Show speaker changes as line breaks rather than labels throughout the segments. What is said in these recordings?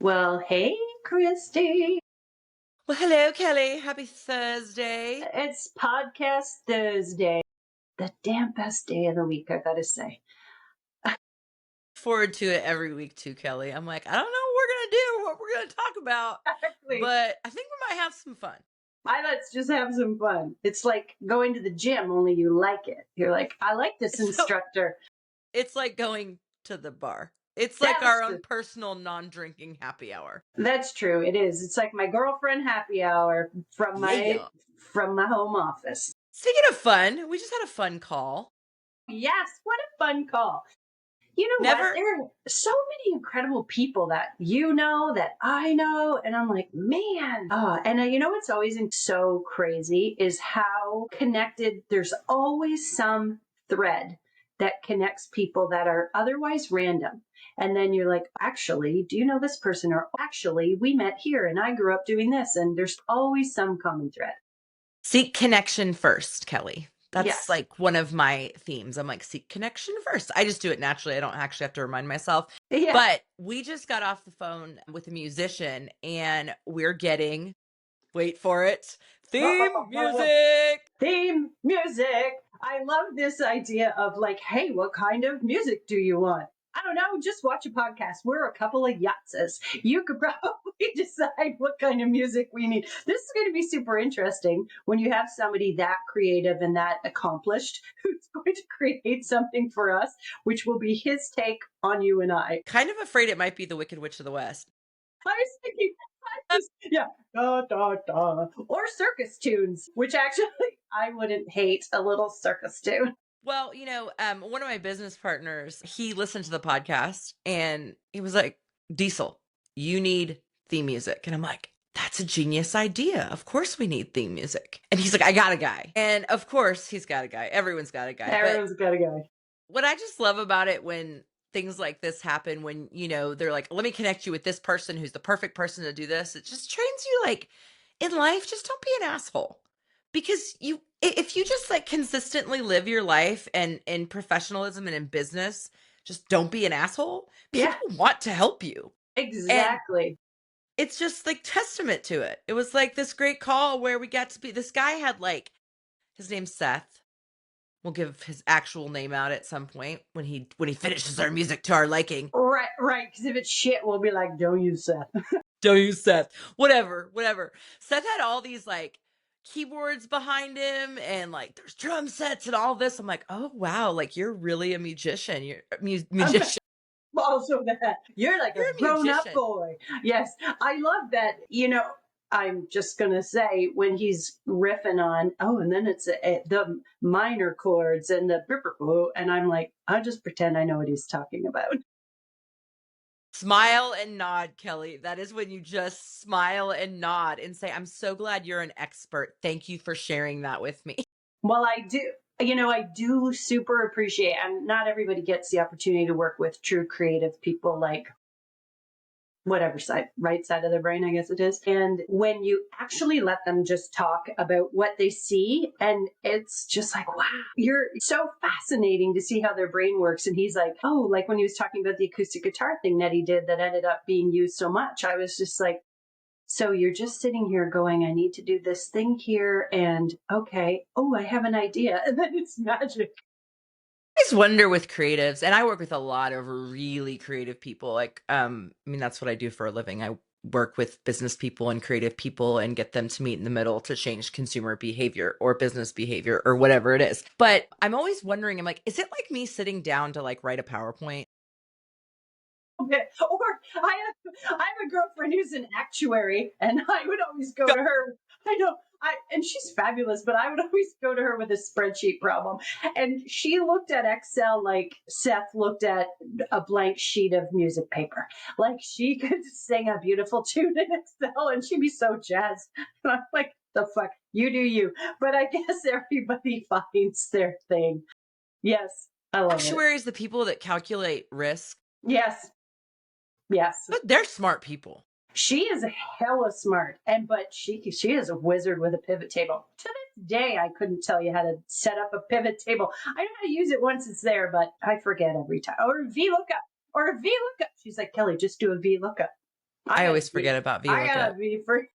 Well, hey, Christy.
Well, hello, Kelly. Happy Thursday.
It's Podcast Thursday. The damn best day of the week, I gotta say.
Forward to it every week too, Kelly. I'm like, I don't know what we're going to do, what we're going to talk about,
Exactly.
but I think we might have some fun.
Let's just have some fun. It's like going to the gym, only you like it. You're like, I like this instructor.
It's like going to the bar. It's
Yeah,
like
that's
our own
true.
personal non-drinking happy hour.
That's true. It is. It's like my girlfriend happy hour from
Yeah.
my home office.
Speaking of fun, we just had a fun call.
Yes, what a fun call. You know what? There are so many incredible people that you know, that I know, and I'm like, man. And you know what's always so crazy is how connected. There's always some thread that connects people that are otherwise random. And then you're like, actually, do you know this person? Or actually, we met here and I grew up doing this. And there's always some common thread.
Seek connection first, Kelly. That's
Yes.
like one of my themes. I'm like, seek connection first. I just do it naturally. I don't actually have to remind myself.
Yeah.
But we just got off the phone with a musician and we're getting, wait for it, theme music.
Theme music. I love this idea of like, hey, what kind of music do you want? I don't know, just watch a podcast. We're a couple of yatzes. You could probably decide what kind of music we need. This is going to be super interesting when you have somebody that creative and that accomplished who's going to create something for us, which will be his take on you and I.
Kind of afraid it might be the Wicked Witch of the West.
I was thinking, yeah, da, da, da. Or circus tunes, which actually I wouldn't hate a little circus tune.
Well, one of my business partners, he listened to the podcast and he was like, Diesel, you need theme music. And I'm like, that's a genius idea. Of course we need theme music. And he's like, I got a guy. And of course he's got a guy. Everyone's got a guy.
Everyone's got a guy.
What I just love about it when things like this happen, when, they're like, let me connect you with this person who's the perfect person to do this. It just trains you like in life, just don't be an asshole. Because if you just like consistently live your life and in professionalism and in business, just don't be an asshole. People want to help you.
Exactly.
And it's just like testament to it. It was like this great call where we got to be, this guy had like, his name's Seth. We'll give his actual name out at some point when he finishes our music to our liking.
Right. Because if it's shit, we'll be like, don't use Seth.
Don't use Seth. Whatever. Seth had all these like keyboards behind him and like there's drum sets and all this. I'm like, oh wow, like you're really a musician. You're a musician.
Also that you're like a grown-up boy. Yes, I love that. I'm just gonna say when he's riffing on, and then it's the minor chords and the and I'm like, I'll just pretend I know what he's talking about.
Smile and nod, Kelly. That is when you just smile and nod and say, I'm so glad you're an expert. Thank you for sharing that with me.
Well, I do. I do super appreciate, and not everybody gets the opportunity to work with true creative people like whatever side, right side of the brain, I guess it is. And when you actually let them just talk about what they see, and it's just like, wow, you're so fascinating to see how their brain works. And he's like, oh, like when he was talking about the acoustic guitar thing that he did that ended up being used so much, I was just like, so you're just sitting here going, I need to do this thing here. And okay, I have an idea. And then it's magic.
I just wonder with creatives, and I work with a lot of really creative people. Like, that's what I do for a living. I work with business people and creative people and get them to meet in the middle to change consumer behavior or business behavior or whatever it is. But I'm always wondering, I'm like, is it like me sitting down to like write a PowerPoint?
Okay. Or I have a girlfriend who's an actuary, and I would always go to her. And she's fabulous, but I would always go to her with a spreadsheet problem. And she looked at Excel like Seth looked at a blank sheet of music paper. Like she could sing a beautiful tune in Excel and she'd be so jazzed. And I'm like, the fuck, you do you. But I guess everybody finds their thing. Yes, I love it.
Actuaries, the people that calculate risk.
Yes.
But they're smart people.
She is hella smart, but she is a wizard with a pivot table. To this day, I couldn't tell you how to set up a pivot table. I know how to use it once it's there, but I forget every time. Or a VLOOKUP. She's like, Kelly, just do a VLOOKUP.
I always forget about
I gotta
VLOOKUP.
be free.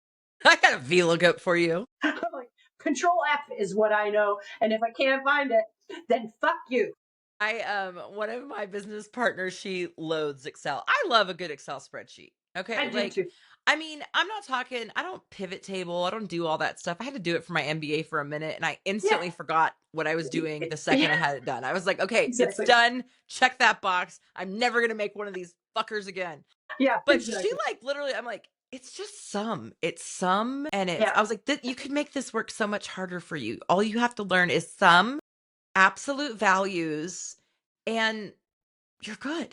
I got a VLOOKUP for you.
I'm like, Control F is what I know, and if I can't find it, then fuck you.
One of my business partners, she loads Excel. I love a good Excel spreadsheet. Okay.
I do too.
I mean, I'm not talking, I don't pivot table. I don't do all that stuff. I had to do it for my MBA for a minute and I
Yeah,
instantly forgot what I was doing the second I
yeah,
had it done. I was like, okay, it's
exactly.
done. Check that box. I'm never going to make one of these fuckers again.
Yeah,
But she
exactly.
like literally, I'm like, it's just some. It's some. And
Yeah,
I was like, you could make this work so much harder for you. All you have to learn is some absolute values and you're good.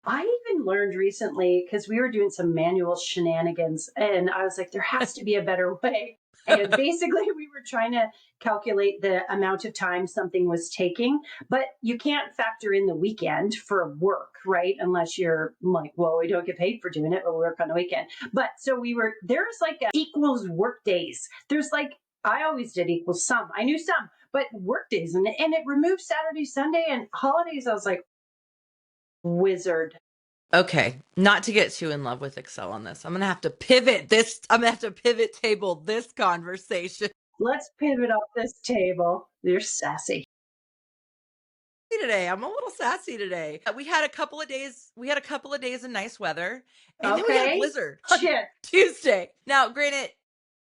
I even learned recently because we were doing some manual shenanigans, and I was like, there has to be a better way. And basically, we were trying to calculate the amount of time something was taking, but you can't factor in the weekend for work, right? Unless you're like, well, we don't get paid for doing it, but we work on the weekend. But so there's like a equals work days. There's like, I always did equals some. I knew some, but work days, and it removed Saturday, Sunday, and holidays. I was like, wizard.
Okay, not to get too in love with Excel on this. I'm going to have to pivot this. I'm going to have to pivot table this conversation
Let's pivot off this table. You're sassy.
today. I'm a little sassy today. We had a couple of days. We had a couple of days of nice weather, and then we had a
Okay.
blizzard on
Shit.
Tuesday. Now, granted,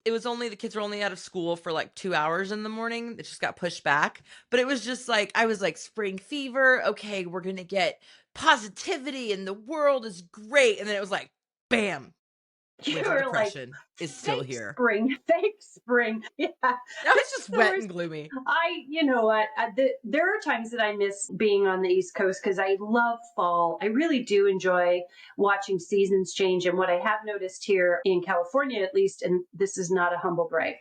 the kids were only out of school for like 2 hours in the morning. It just got pushed back. But it was just like, I was like, spring fever. Okay, we're going to get positivity and the world is great. And then it was like, bam,
You
winter
were like,
depression is still
fake
here.
spring, fake spring. Yeah.
Now it's just
The
wet
worst.
and gloomy.
You know what? There are times that I miss being on the East Coast because I love fall. I really do enjoy watching seasons change. And what I have noticed here in California, at least, and this is not a humble brag,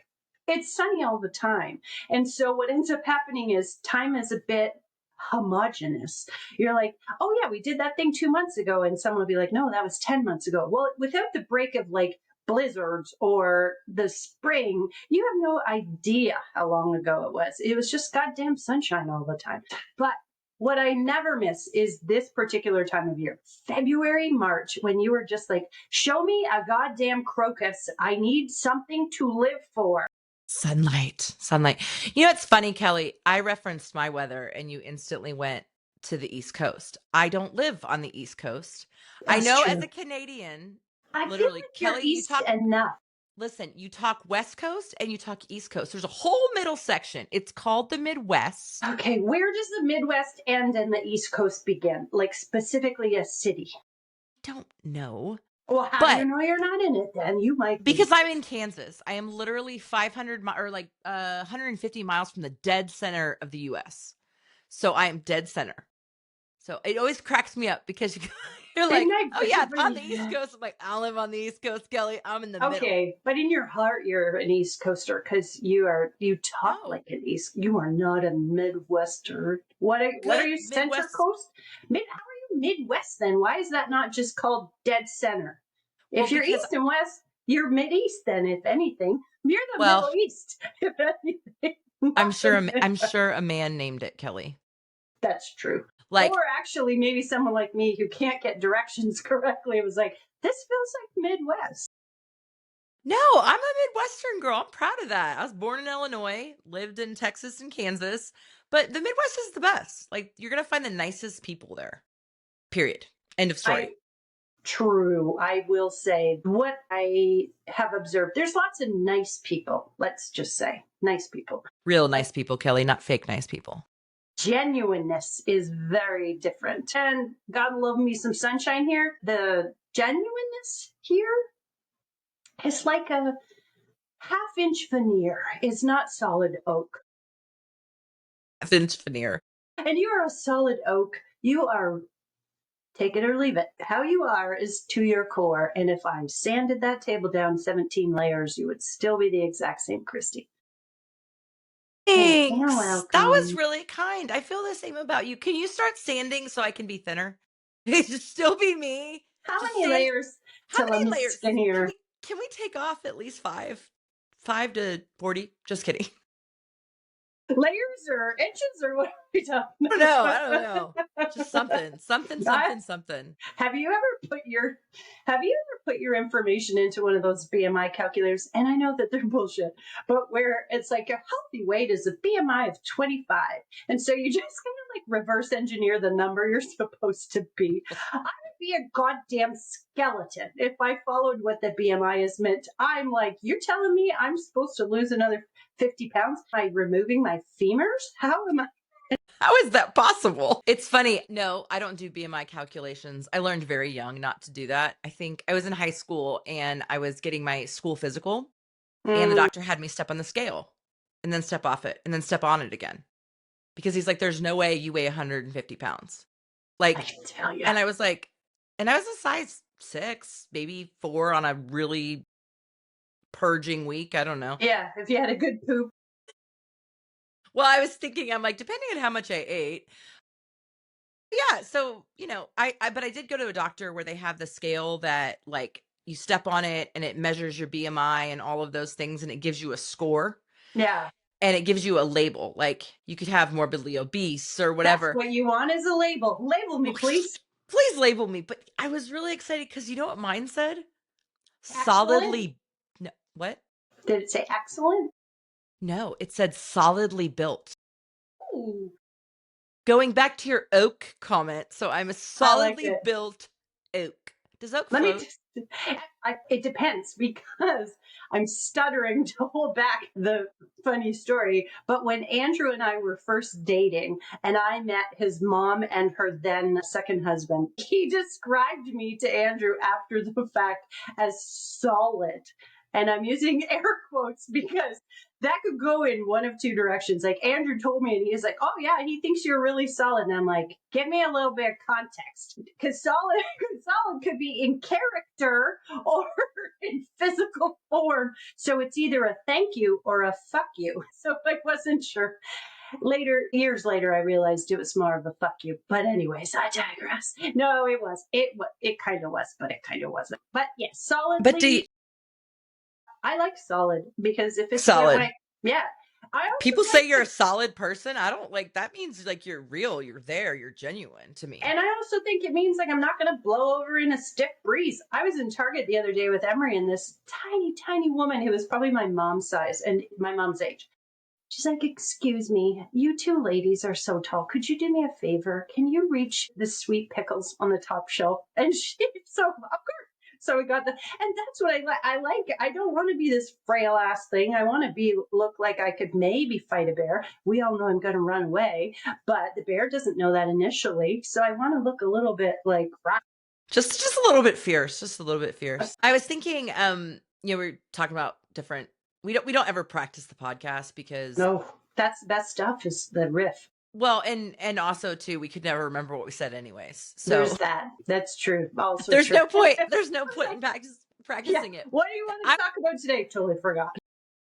it's sunny all the time. And so what ends up happening is time is a bit homogenous. You're like, oh yeah, we did that thing 2 months ago. And someone will be like, no, that was 10 months ago. Well, without the break of like blizzards or the spring, you have no idea how long ago it was. It was just goddamn sunshine all the time. But what I never miss is this particular time of year, February, March, when you were just like, show me a goddamn crocus. I need something to live for.
Sunlight. You know, it's funny, Kelly. I referenced my weather and you instantly went to the East Coast. I don't live on the East Coast. I
That's
know as
true.
a Canadian,
I feel
literally,
like you're
Kelly,
east enough.
you talk West Coast and you talk East Coast. There's a whole middle section. It's called the Midwest.
Okay, where does the Midwest end and the East Coast begin? Like specifically a city?
Don't know.
Well, how do you
But
know you're not in it then? You might be.
because I'm in Kansas, I am literally 500 or like 150 miles from the dead center of the US. So I am dead center. So it always cracks me up because you're like, oh yeah, it's on the East Coast. I'm like, I live on the East Coast, Kelly. I'm in the middle.
Okay, but in your heart, you're an East Coaster because you talk
No.
like an East. You are not a Midwester. What are you? Center
Midwest.
Coast? How are you Midwest then? Why is that not just called dead center?
Well,
If you're
because
East and West, you're Mid East. Then, if anything, you're the
well,
Middle East. If anything,
I'm
not the
sure
Midwest.
a man named it Kelly.
That's true.
Like,
Or actually, maybe someone like me who can't get directions correctly was like, this feels like Midwest.
no, I'm a Midwestern girl. I'm proud of that. I was born in Illinois, lived in Texas and Kansas, but the Midwest is the best. Like, you're going to find the nicest people there. Period. End of story.
True. I will say what I have observed. There's lots of nice people. Let's just say nice people.
Real nice people, Kelly, not fake nice people.
Genuineness is very different. And God love me some sunshine here. The genuineness here is like a half-inch veneer. It's not solid oak.
Half-inch veneer.
And you are a solid oak. You are, take it or leave it. How you are is to your core. And if I sanded that table down 17 layers, you would still be the exact same Christy.
Thanks.
You're
That was
welcome.
really kind. I feel the same about you. Can you start sanding so I can be thinner? Just still be me.
How
Just
many
sand.
layers
How
till
many
I'm
layers?
skinnier?
Can we take off at least 5? 5 to 40? Just kidding.
layers or inches or what are we talking
I
about?
don't know. Just something.
Have you ever put your information into one of those BMI calculators? And I know that they're bullshit, but where it's like a healthy weight is a BMI of 25. And so you just kind of like reverse engineer the number you're supposed to be. I would be a goddamn skeleton if I followed what the BMI is meant. I'm like, you're telling me I'm supposed to lose another 50 pounds by removing my femurs? How am I?
How is that possible? It's funny. No, I don't do BMI calculations. I learned very young not to do that. I think I was in high school and I was getting my school physical, and the doctor had me step on the scale and then step off it and then step on it again because he's like, there's no way you weigh 150 pounds.
I
Like,
can tell you.
and I was like, and I was a size 6, maybe 4 on a really purging week. I don't know.
Yeah, if you had a good poop.
Well, I was thinking, I'm like, depending on how much I ate. Yeah. So, but I did go to a doctor where they have the scale that like you step on it and it measures your BMI and all of those things and it gives you a score.
Yeah.
And it gives you a label. Like you could have morbidly obese or
That's
whatever.
what you want is a label. Label me, please.
Please label me. But I was really excited because you know what mine said?
Excellent?
Solidly. No, what?
Did it say excellent?
No, it said solidly built.
Ooh,
Going back to your oak comment, so I'm a solidly
it.
built oak. Does oak
Let me
float?
just, it depends because I'm stuttering to hold back the funny story. But when Andrew and I were first dating and I met his mom and her then second husband, he described me to Andrew after the fact as solid. And I'm using air quotes because that could go in one of two directions. Like Andrew told me, and he's like, "Oh yeah, he thinks you're really solid." And I'm like, "Give me a little bit of context, because solid could be in character or in physical form. So it's either a thank you or a fuck you." So I wasn't sure. Years later, I realized it was more of a fuck you. But anyways, I digress. No, it was. It kind of was, but it kind of wasn't. But yes, solidly.
But
I like solid because if it's
solid.
yeah.
People say you're a solid person. I don't like that means like you're real, you're there, you're genuine to me.
And I also think it means like I'm not going to blow over in a stiff breeze. I was in Target the other day with Emery and this tiny, tiny woman who was probably my mom's size and my mom's age. She's like, "Excuse me, you two ladies are so tall. Could you do me a favor? Can you reach the sweet pickles on the top shelf?" And so of course. So we got and that's what I like. I don't want to be this frail ass thing. I want to look like I could maybe fight a bear. We all know I'm going to run away, but the bear doesn't know that initially. So I want to look a little bit like
just a little bit fierce, I was thinking, we're talking about different. We don't ever practice the podcast because
no, that's the best stuff is the riff.
Well, and also too, we could never remember what we said anyways. So
there's that. That's true. Also,
there's
true.
no point. There's no point in practicing it.
What do you want to talk about today? Totally forgot.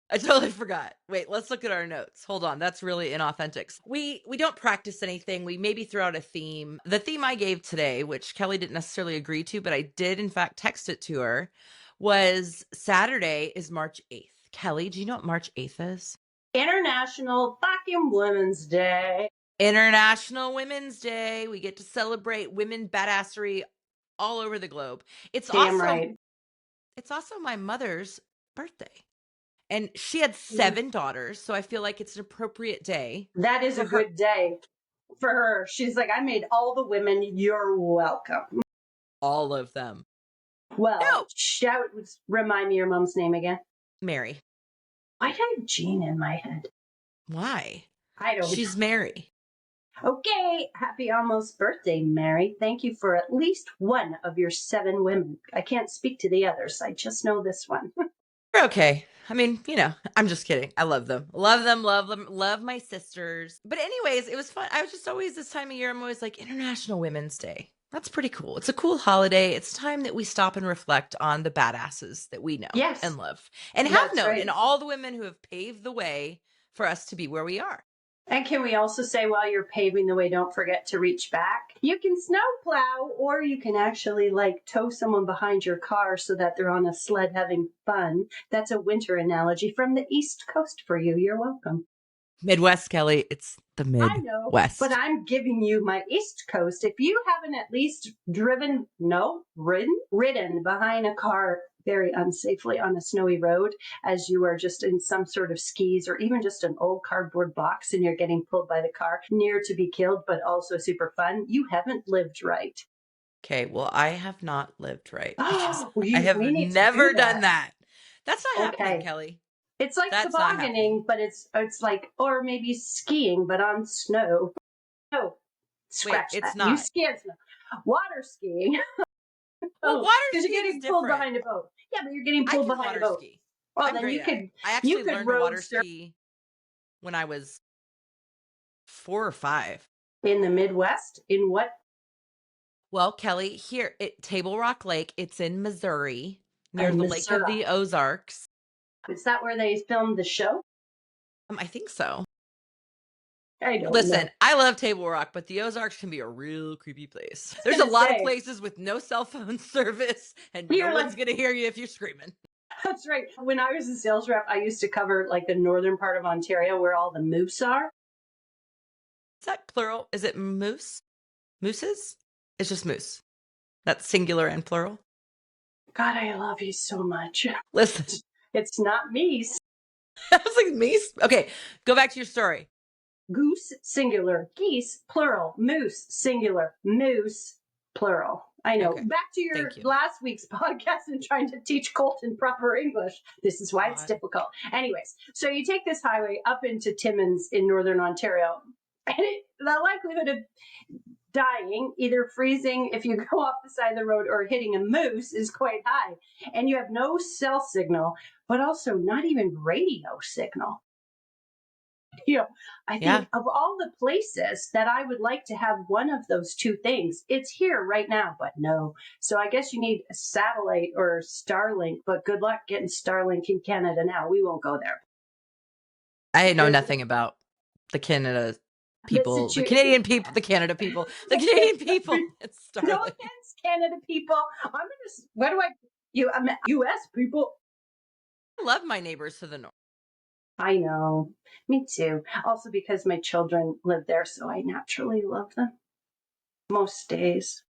I totally forgot. Wait, let's look at our notes. Hold on. That's really inauthentic. We don't practice anything. We maybe throw out a theme. The theme I gave today, which Kelly didn't necessarily agree to, but I did in fact text it to her, was Saturday is March 8th. Kelly, do you know what March 8th is?
International fucking Women's Day.
International Women's Day. We get to celebrate women badassery all over the globe. It's also my mother's birthday. And she had 7 daughters, so I feel like it's an appropriate day.
That is a good day for her. She's like, "I made all the women. You're welcome."
All of them.
Well, remind me your mom's name again.
Mary.
Why do I have Jean in my head?
Why?
I don't.
She's Mary.
Okay, happy almost birthday, Mary. Thank you for at least one of your 7 women. I can't speak to the others. I just know this one.
You're okay. I mean, I'm just kidding. I love them. Love them, love my sisters. But anyways, it was fun. I was just always this time of year, I'm always like, International Women's Day. That's pretty cool. It's a cool holiday. It's time that we stop and reflect on the badasses that we know and love and have known, and all the women who have paved the way for us to be where we are.
And can we also say, while you're paving the way, don't forget to reach back? You can snowplow, or you can actually tow someone behind your car so that they're on a sled having fun. That's a winter analogy from the East Coast for you. You're welcome.
Midwest, Kelly. It's the
I know, but
Midwest.
I'm giving you my East Coast. If you haven't at least ridden behind a car very unsafely on a snowy road as you are just in some sort of skis or even just an old cardboard box and you're getting pulled by the car near to be killed, but also super fun, you haven't lived right.
Okay, well, I have not lived right because
Oh,
I have
we need to do
never done
that.
that. That's not happening,
Okay.
Kelly.
It's like
That's not happening.
tobogganing, but it's like, or maybe skiing, but on snow. No,
Wait,
scratch
it's
that. You
not.
ski on snow. Water skiing.
Well,
Oh,
water
because you're
skiing is
getting pulled
different.
behind a boat. Yeah, but you're getting
I
pulled
can
behind a
water
boat.
ski.
Well,
I'm
then
great
you
at
could
it. I
you
actually
could
learned to
road
water
surf
ski when I was 4 or 5.
in the Midwest. In what?
Well, Kelly, here at Table Rock Lake, it's in Missouri, near
In
the Lake of
Missouri.
the Ozarks.
Is that where they filmed the show?
I think so.
I don't know.
Listen, I love Table Rock, but the Ozarks can be a real creepy place.
I was
There's a
gonna
lot of
say,
places with no cell phone service, and no
you're
one's
like,
going to hear you if you're screaming.
that's right. When I was a sales rep, I used to cover like the northern part of Ontario where all the moose are.
Is that plural? Is it moose? Mooses? It's just moose. That's singular and plural.
God, I love you so much.
Listen,
It's not me.
I was like, meese? Okay, go back to your story.
Goose, singular. Geese, plural. Moose, singular. Moose, plural. I know.
Okay,
Back to your
thank you.
last week's podcast and trying to teach Colton proper English. This is why it's
God.
difficult. Anyways, so you take this highway up into Timmins in northern Ontario, and the likelihood of dying, either freezing if you go off the side of the road or hitting a moose, is quite high. And you have no cell signal, but also not even radio signal. You know, I
Yeah.
think of all the places that I would like to have one of those two things, it's here right now, but no. So I guess you need a satellite or Starlink, but good luck getting Starlink in Canada now. We won't go there.
I know
There's
nothing about the Canada
the
people, the
situation.
Canadian people, the Canada people, the Canadian people. It's
No
Starlink.
offense, Canada people. What do I'm U.S. people.
I love my neighbors to the north.
I know. Me too. Also because my children live there, so I naturally love them most days.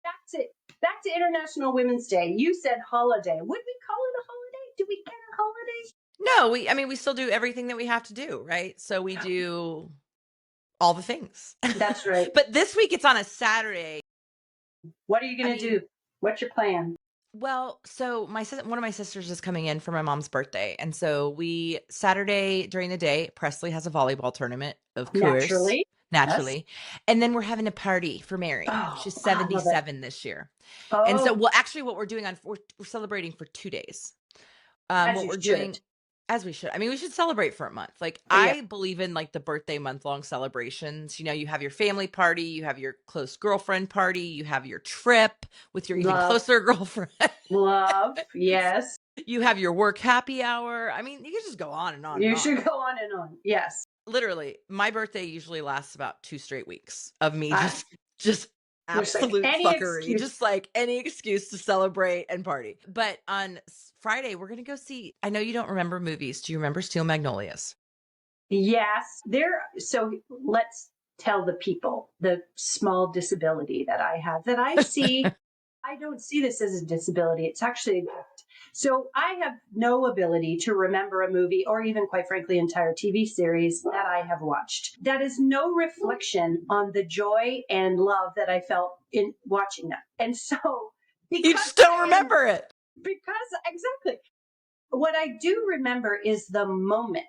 Back to International Women's Day. You said holiday. Would we call it a holiday? Do we get a holiday?
No, we still do everything that we have to do, right? So we do all the things.
That's right.
But this week it's on a Saturday.
What are you going to do? What's your plan?
Well, so one of my sisters is coming in for my mom's birthday, and so Saturday during the day, Presley has a volleyball tournament, of course,
Naturally.
naturally, and then we're having a party for Mary.
Oh,
She's
I love it.
77 this year, and so
Oh,
actually, what we're doing we're celebrating for 2 days.
as
What
you
we're
should.
doing, as we should. I mean, we should celebrate for a month. Like,
Yeah.
I believe in like the birthday month-long celebrations. You know, you have your family party, you have your close girlfriend party, you have your trip with your even closer girlfriend.
Love. Yes.
You have your work happy hour. I mean, you can just go on and on and
You
on.
should go on and on. Yes.
Literally, my birthday usually lasts about 2 straight weeks of me just
Just like
absolute
any
fuckery,
excuse.
just like any excuse to celebrate and party. But on Friday, we're going to go see, I know you don't remember movies. Do you remember Steel Magnolias?
Yes. So let's tell the people the small disability that I have that I see. I don't see this as a disability. It's actually a gift. So I have no ability to remember a movie or even, quite frankly, entire TV series that I have watched. That is no reflection on the joy and love that I felt in watching them. And so,
You just don't remember it.
Exactly. What I do remember is the moment.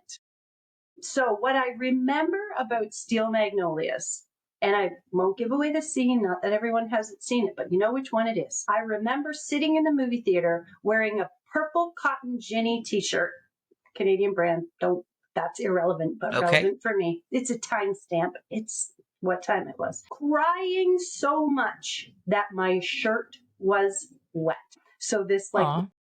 So what I remember about Steel Magnolias, and I won't give away the scene, not that everyone hasn't seen it, but you know which one it is. I remember sitting in the movie theater wearing a purple cotton Ginny t-shirt, Canadian brand. That's irrelevant, but relevant for me. It's a timestamp. It's what time it was. Crying so much that my shirt was wet. So this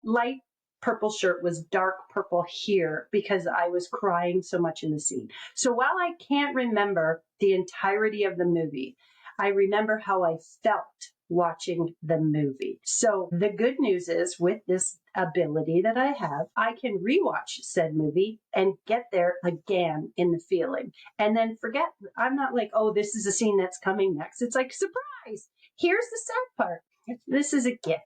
light purple shirt was dark purple here because I was crying so much in the scene. So while I can't remember the entirety of the movie, I remember how I felt watching the movie. So the good news is, with this ability that I have, I can rewatch said movie and get there again in the feeling and then forget. I'm not like, oh, this is a scene that's coming next. It's like, surprise, here's the sad part. This is a gift.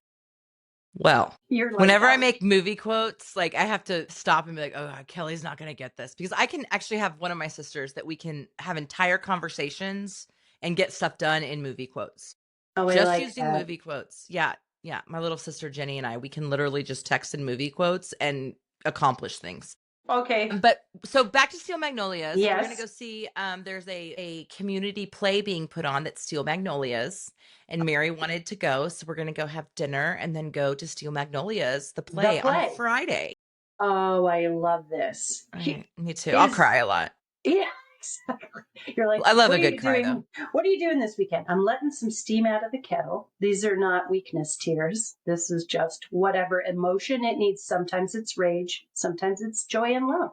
Well,
You're like,
whenever I
oh,
make movie quotes, like I have to stop and be like, oh, God, Kelly's not going to get this, because I can actually have one of my sisters that we can have entire conversations and get stuff done in movie quotes.
oh, I
Just
like
using
that.
movie quotes. Yeah. Yeah. My little sister Jenny and I, we can literally just text in movie quotes and accomplish things.
Okay.
But so back to Steel Magnolias, we're going to
Yes.
go see, there's a community play being put on that's Steel Magnolias, and Mary wanted to go. So we're going to go have dinner and then go to Steel Magnolias, the
The
play on
play.
Friday.
Oh, I love this.
Me too. I'll cry a lot.
Yeah, exactly. You're like,
I love
what
a
are
good
you
cry,
doing?
though.
What are you doing this weekend? I'm letting some steam out of the kettle. These are not weakness tears. This is just whatever emotion it needs. Sometimes it's rage. Sometimes it's joy and love.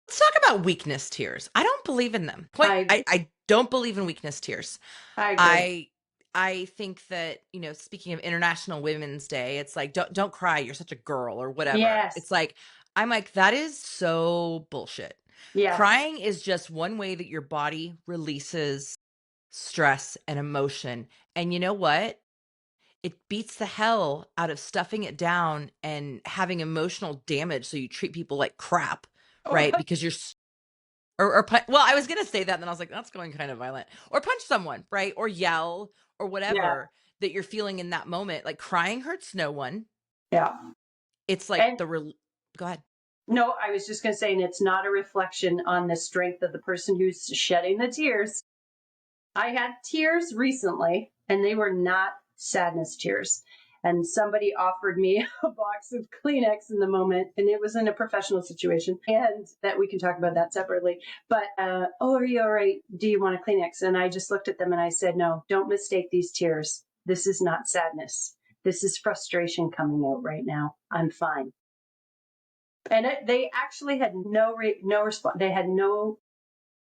Let's talk about weakness tears. I don't believe in them. I don't believe in weakness tears.
I agree.
I think that, speaking of International Women's Day, it's like, don't cry, you're such a girl, or whatever.
Yes.
It's like, I'm like, that is so bullshit.
Yes.
Crying is just one way that your body releases stress and emotion. And you know what? It beats the hell out of stuffing it down and having emotional damage. So you treat people like crap, right? Because you're well, I was gonna say that, and then I was like, that's going kind of violent. Or punch someone, right? Or yell, or whatever that you're feeling in that moment. Like, crying hurts no one.
Yeah.
It's like
And
go ahead.
no, I was just going to say, and it's not a reflection on the strength of the person who's shedding the tears. I had tears recently, and they were not sadness tears. And somebody offered me a box of Kleenex in the moment, and it was in a professional situation, and that we can talk about that separately. But, oh, are you all right? Do you want a Kleenex? And I just looked at them and I said, no, don't mistake these tears. This is not sadness. This is frustration coming out right now. I'm fine. And they actually had no response. They had no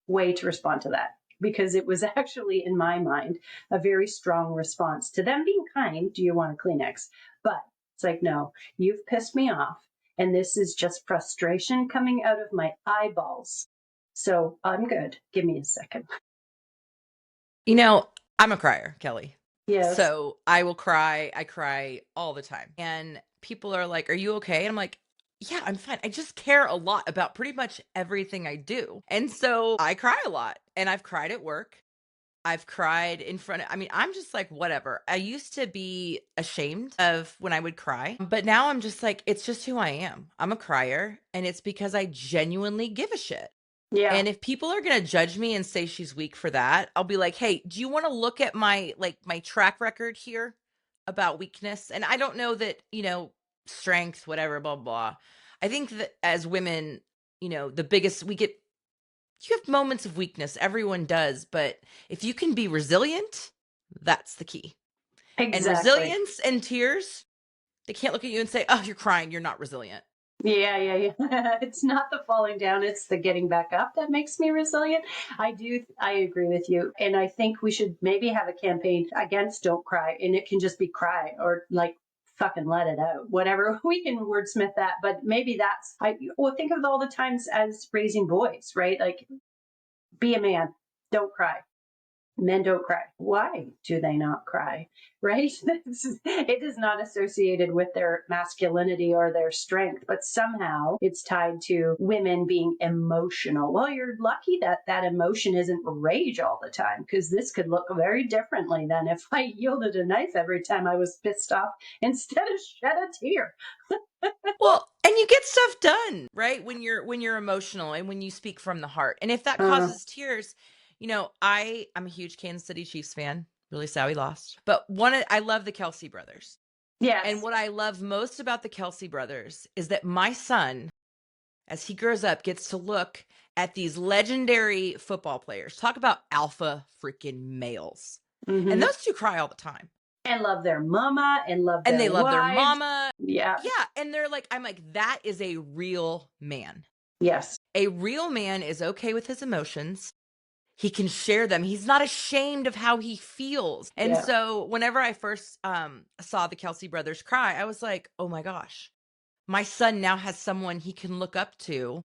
way to respond to that, because it was actually, in my mind, a very strong response to them being kind. Do you want a Kleenex? But it's like, no, you've pissed me off. And this is just frustration coming out of my eyeballs. So I'm good. Give me a second.
I'm a crier, Kelly.
Yes.
So I will cry. I cry all the time. And people are like, are you okay? And I'm like, yeah, I'm fine. I just care a lot about pretty much everything I do. And so I cry a lot. And I've cried at work. I've cried in front of, I'm just like, whatever. I used to be ashamed of when I would cry, but now I'm just like, it's just who I am. I'm a crier, and it's because I genuinely give a shit.
Yeah.
And if people are going to judge me and say she's weak for that, I'll be like, hey, do you want to look at my track record here about weakness? And I don't know that, strength, whatever, blah, blah. I think that as women, the biggest, you have moments of weakness. Everyone does. But if you can be resilient, that's the key.
Exactly.
And resilience and tears, they can't look at you and say, oh, you're crying, you're not resilient.
Yeah. It's not the falling down, it's the getting back up that makes me resilient. I agree with you. And I think we should maybe have a campaign against don't cry, and it can just be cry, or like fucking let it out. Whatever, we can wordsmith that, but maybe think of all the times as raising boys, right? Like, be a man, don't cry. Men don't cry. Why do they not cry? Right? It is not associated with their masculinity or their strength, but somehow it's tied to women being emotional. Well, you're lucky that that emotion isn't rage all the time, because this could look very differently than if I yielded a knife every time I was pissed off instead of shed a tear.
Well, and you get stuff done, right? When you're emotional and when you speak from the heart. And if that causes tears, I'm a huge Kansas City Chiefs fan. Really sad we lost. But I love the Kelsey brothers.
Yes.
And what I love most about the Kelsey brothers is that my son, as he grows up, gets to look at these legendary football players. Talk about alpha freaking males.
Mm-hmm.
And those two cry all the time.
And love their mama and love their
And they love
wives.
their mama.
Yeah.
Yeah. And they're like, I'm like, that is a real man.
Yes.
A real man is okay with his emotions. he can share them. He's not ashamed of how he feels. And
Yeah.
so whenever I first saw the Kelsey brothers cry, I was like, oh my gosh, my son now has someone he can look up to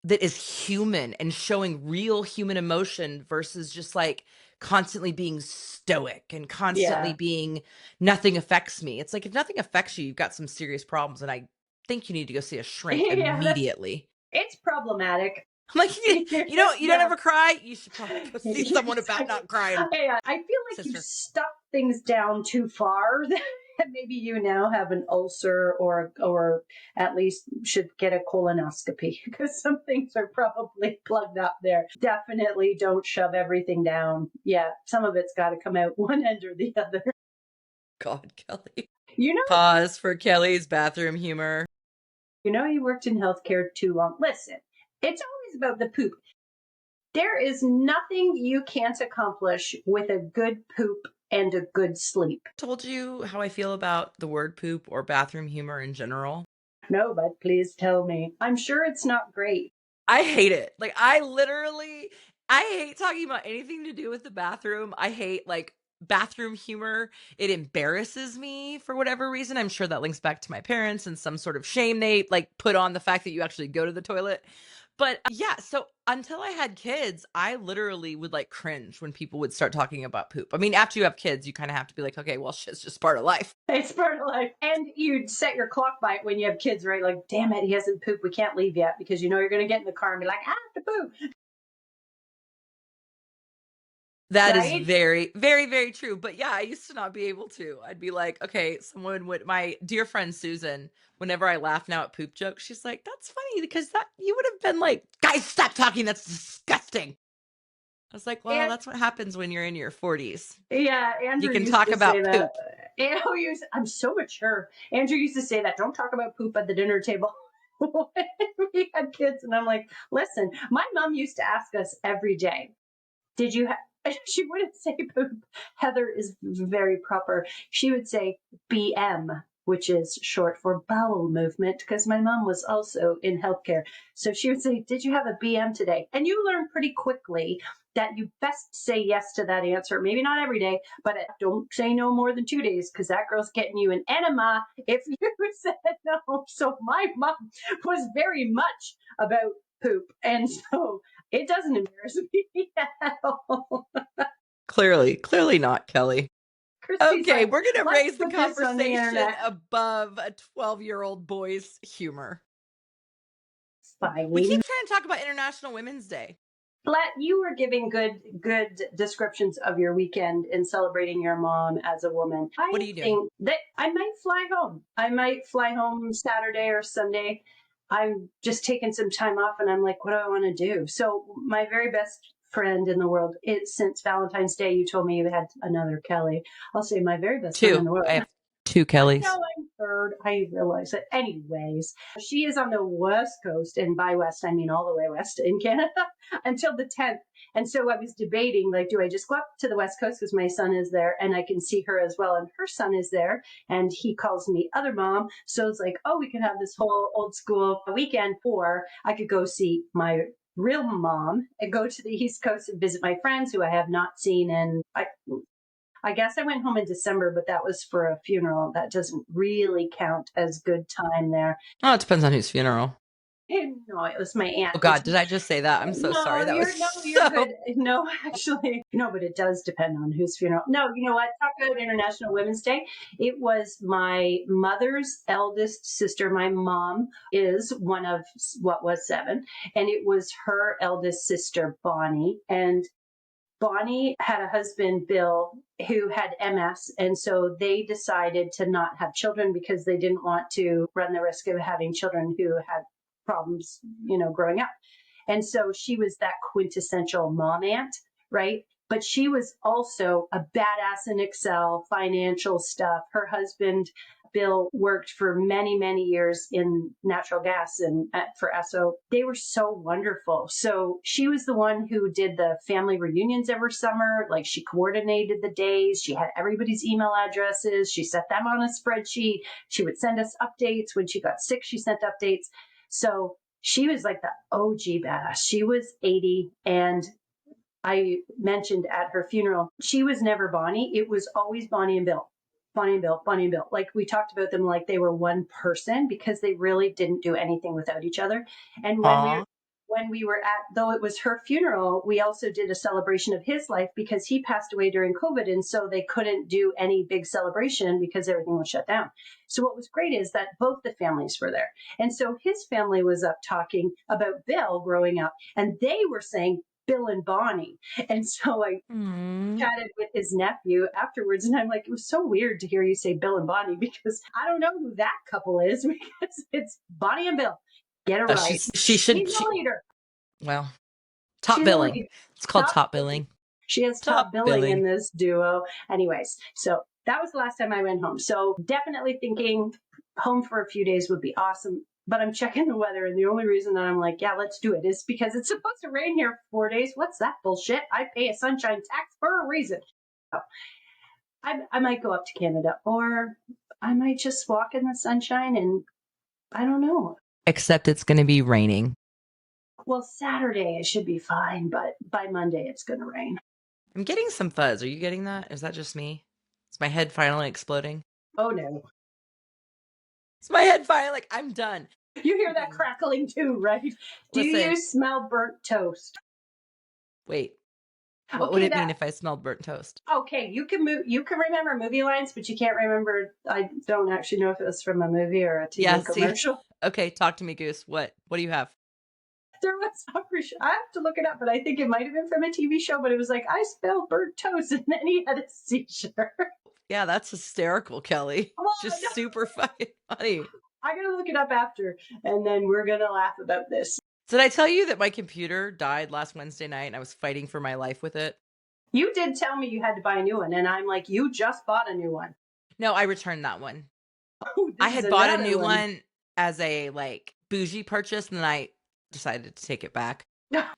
that is human and showing real human emotion versus just like constantly being stoic and constantly
Yeah.
being nothing affects me. It's like if nothing affects you, you've got some serious problems, and I think you need to go see a shrink
Yeah,
immediately.
it's problematic.
I'm like, you don't
Yeah.
ever cry? You should probably go see someone about
Exactly.
not crying,
Yeah, I feel like you've
sister.
stuck things down too far. That maybe you now have an ulcer, or at least should get a colonoscopy, because some things are probably plugged up there. Definitely don't shove everything down. Yeah, some of it's got to come out one end or the other.
God, Kelly.
You know,
Pause for Kelly's bathroom humor.
you worked in healthcare too long. Listen, it's always about the poop. There is nothing you can't accomplish with a good poop and a good sleep.
Told you how I feel about the word poop or bathroom humor in general.
No, but please tell me. I'm sure it's not great.
I hate it. Like I hate talking about anything to do with the bathroom. I hate like bathroom humor. It embarrasses me for whatever reason. I'm sure that links back to my parents and some sort of shame they like put on the fact that you actually go to the toilet. But yeah, so until I had kids, I literally would like cringe when people would start talking about poop. I mean, after you have kids, you kind of have to be like, okay, well, shit's just part of life.
It's part of life. And you'd set your clock by it when you have kids, right? Like, damn it, he hasn't pooped. We can't leave yet, because you're going to get in the car and be like, I have to poop.
That is
Right?
very, very, very true. But yeah, I used to not be able to. I'd be like, okay, my dear friend Susan, whenever I laugh now at poop jokes, she's like, that's funny because that you would have been like, guys, stop talking. That's disgusting. I was like, well,
And
that's what happens when you're in your 40s.
yeah,
You
Andrew
can
used
talk
to say
about
that.
poop.
I'm so mature. Andrew used to say that. Don't talk about poop at the dinner table. When we had kids, and I'm like, listen, my mom used to ask us every day, did you she wouldn't say poop. Heather is very proper. She would say BM, which is short for bowel movement, because my mom was also in healthcare. So she would say, did you have a BM today? And you learn pretty quickly that you best say yes to that answer. Maybe not every day, but don't say no more than 2 days, because that girl's getting you an enema if you said no. So my mom was very much about poop. And so it doesn't embarrass me at all.
Clearly not, Kelly.
Christy's
Okay,
like,
we're going to
let's
raise the
put this on the
conversation
internet.
above a 12-year-old boy's humor. We
Fine.
keep trying to talk about International Women's Day.
You were giving good descriptions of your weekend in celebrating your mom as a woman.
What
I
are you doing?
think that I might fly home. I might fly home Saturday or Sunday. I'm just taking some time off, and I'm like, what do I want to do? So my very best friend in the world, since Valentine's Day, you told me you had another Kelly. I'll say my very best friend in the
Two. I
world.
have two
I
Kellys.
know I'm third. I realize it. Anyways, she is on the West Coast, and by West, I mean all the way west in Canada, until the 10th. And so I was debating, like, do I just go up to the West Coast because my son is there and I can see her as well, and her son is there, and he calls me other mom. So it's like, oh, we can have this whole old school weekend, or I could go see my real mom and go to the East Coast and visit my friends who I have not seen in I guess I went home in December, but that was for a funeral. That doesn't really count as good time there.
Oh, it depends on whose funeral.
And no, it was my aunt.
Oh God, did I just say that? I'm so sorry. That was
You're good.
so.
No, actually, no, but it does depend on whose funeral. No, you know what? Talk about International Women's Day. It was my mother's eldest sister. My mom is one of what was seven, and it was her eldest sister, Bonnie. And Bonnie had a husband, Bill, who had MS. And so they decided to not have children because they didn't want to run the risk of having children who had problems, growing up. And so she was that quintessential mom aunt, right? But she was also a badass in Excel, financial stuff. Her husband, Bill, worked for many, many years in natural gas and for Esso. They were so wonderful. So she was the one who did the family reunions every summer. Like, she coordinated the days. She had everybody's email addresses. She set them on a spreadsheet. She would send us updates. When she got sick, she sent updates. So she was like the OG badass. She was 80, and I mentioned at her funeral, she was never Bonnie. It was always Bonnie and Bill. Bonnie and Bill, Bonnie and Bill. Like we talked about them like they were one person because they really didn't do anything without each other. And when we were at, though it was her funeral, we also did a celebration of his life because he passed away during COVID. And so they couldn't do any big celebration because everything was shut down. So what was great is that both the families were there. And so his family was up talking about Bill growing up, and they were saying Bill and Bonnie. And so I chatted with his nephew afterwards, and I'm like, it was so weird to hear you say Bill and Bonnie because I don't know who that couple is because it's Bonnie and Bill. Get it right.
She should.
She's a leader.
Well, top
She's
billing. It's called top billing.
She has top billing in this duo. Anyways, so that was the last time I went home. So definitely thinking home for a few days would be awesome. But I'm checking the weather, and the only reason that I'm like, yeah, let's do it is because it's supposed to rain here for 4 days. What's that bullshit? I pay a sunshine tax for a reason. So I might go up to Canada, or I might just walk in the sunshine, and I don't know.
Except it's going to be raining.
Well, Saturday it should be fine, but by Monday it's going to rain.
I'm getting some fuzz. Are you getting that? Is that just me? Is my head finally exploding?
Oh, no.
Is my head finally like, I'm done?
You hear that crackling too, right? Do you smell burnt toast?
Wait. What would it mean if I smelled burnt toast?
Okay, you can remember movie lines, but you can't remember. I don't actually know if it was from a movie or a TV commercial.
See? Okay, talk to me, Goose. What do you have?
There was I have to look it up, but I think it might have been from a TV show, but it was like, I smelled burnt toast, and then he had a seizure.
Yeah, that's hysterical, Kelly. Just super fucking funny.
I gotta look it up after, and then we're gonna laugh about this.
Did I tell you that my computer died last Wednesday night and I was fighting for my life with it?
You did tell me you had to buy a new one, and I'm like, you just bought a new one.
No, I returned that one. I had bought a new one as a bougie purchase, and then I decided to take it back.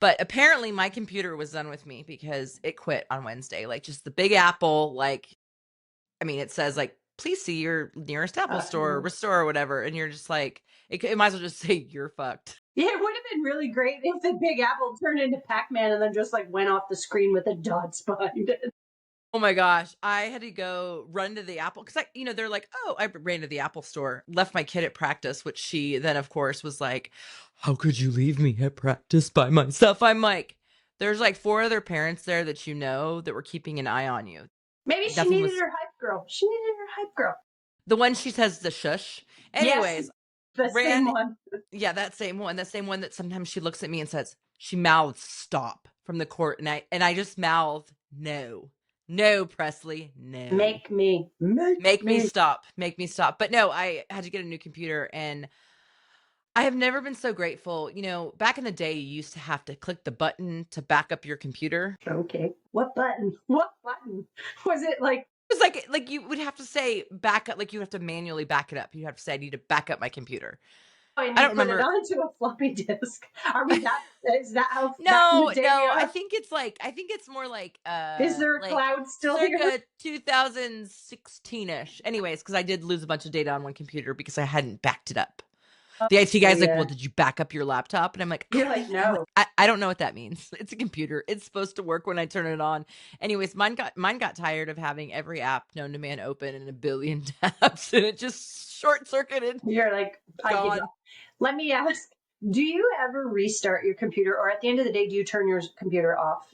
But apparently my computer was done with me because it quit on Wednesday. Just the Big Apple, it says please see your nearest Apple store or restore or whatever. And you're just like, it might as well just say you're fucked.
Yeah, it would have been really great if the Big Apple turned into Pac-Man and then just went off the screen with the dots behind it.
Oh my gosh. I had to go run to the Apple because they're like, oh, I ran to the Apple store, left my kid at practice, which she then of course was like, how could you leave me at practice by myself? I'm like, there's 4 other parents there that that were keeping an eye on you.
Maybe she needed her hype girl. She needed her hype girl.
The one she says the shush. Anyways.
Yes, same one.
Yeah, that same one. That same one that sometimes she looks at me and says, she mouths stop from the court. And I just mouthed, no. No, Presley, no.
Make me
stop. Make me stop. But no, I had to get a new computer, and I have never been so grateful. Back in the day, you used to have to click the button to back up your computer.
Okay. What button? What button? Was it like?
It was like you would have to say back up, you have to manually back it up. You have to say, I need to back up my computer.
I don't remember. Put it onto a floppy disk. Are we that? Is that how?
No. I think it's more like.
Is there a cloud still here?
2016ish. Anyways, because I did lose a bunch of data on one computer because I hadn't backed it up. The IT guy's like, well, did you back up your laptop? And I'm like,
you're like, no.
I don't know what that means. It's a computer. It's supposed to work when I turn it on. Anyways, mine got tired of having every app known to man open and a billion tabs, and it just short circuited.
You're like, gone. Let me ask, do you ever restart your computer, or at the end of the day, do you turn your computer off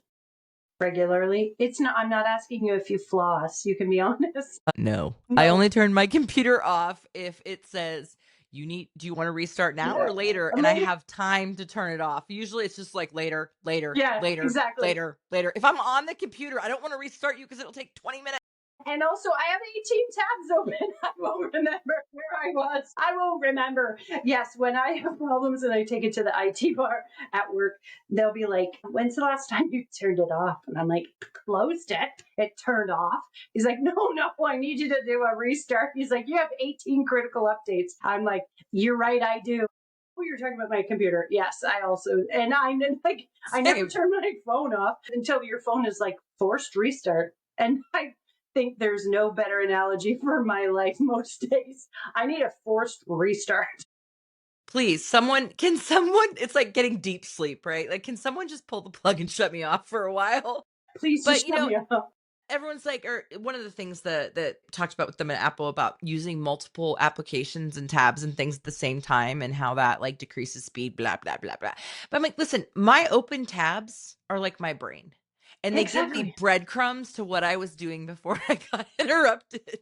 regularly? I'm not asking you if you floss. You can be honest.
No. I only turn my computer off if it says, do you want to restart now or later? And I have time to turn it off. Usually it's just later,
yeah,
later,
exactly.
later. If I'm on the computer, I don't want to restart you because it'll take 20 minutes.
And also, I have 18 tabs open. I won't remember where I was. I won't remember. Yes, when I have problems and I take it to the IT bar at work, they'll be like, when's the last time you turned it off? And I'm like, closed it. It turned off. He's like, no, I need you to do a restart. He's like, you have 18 critical updates. I'm like, you're right, I do. Oh, you're talking about my computer. Yes, I also, and I never turn my phone off until your phone is forced restart. And I think there's no better analogy for my life most days. I need a forced restart.
Please, it's like getting deep sleep, right? Like, can someone just pull the plug and shut me off for a while?
Please
But,
just shut me up.
everyone's like, or one of the things that talked about with them at Apple about using multiple applications and tabs and things at the same time and how that like decreases speed, blah, blah, blah, blah. But I'm like, listen, my open tabs are like my brain. And they give me
Exactly.
breadcrumbs to what I was doing before I got interrupted.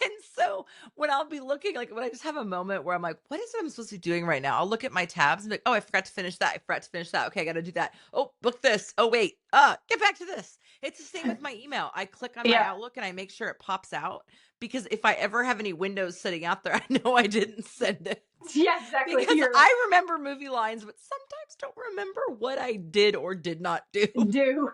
And so when I'll be looking, like when I just have a moment where I'm like, what is it I'm supposed to be doing right now? I'll look at my tabs and be like, oh, I forgot to finish that. I forgot to finish that. Okay, I got to do that. Oh, book this. Oh, wait. Get back to this. It's the same with my email. I click on my
Yeah.
Outlook and I make sure it pops out because if I ever have any windows sitting out there, I know I didn't send it.
Yeah, exactly.
Because I remember movie lines, but sometimes don't remember what I did or did not do.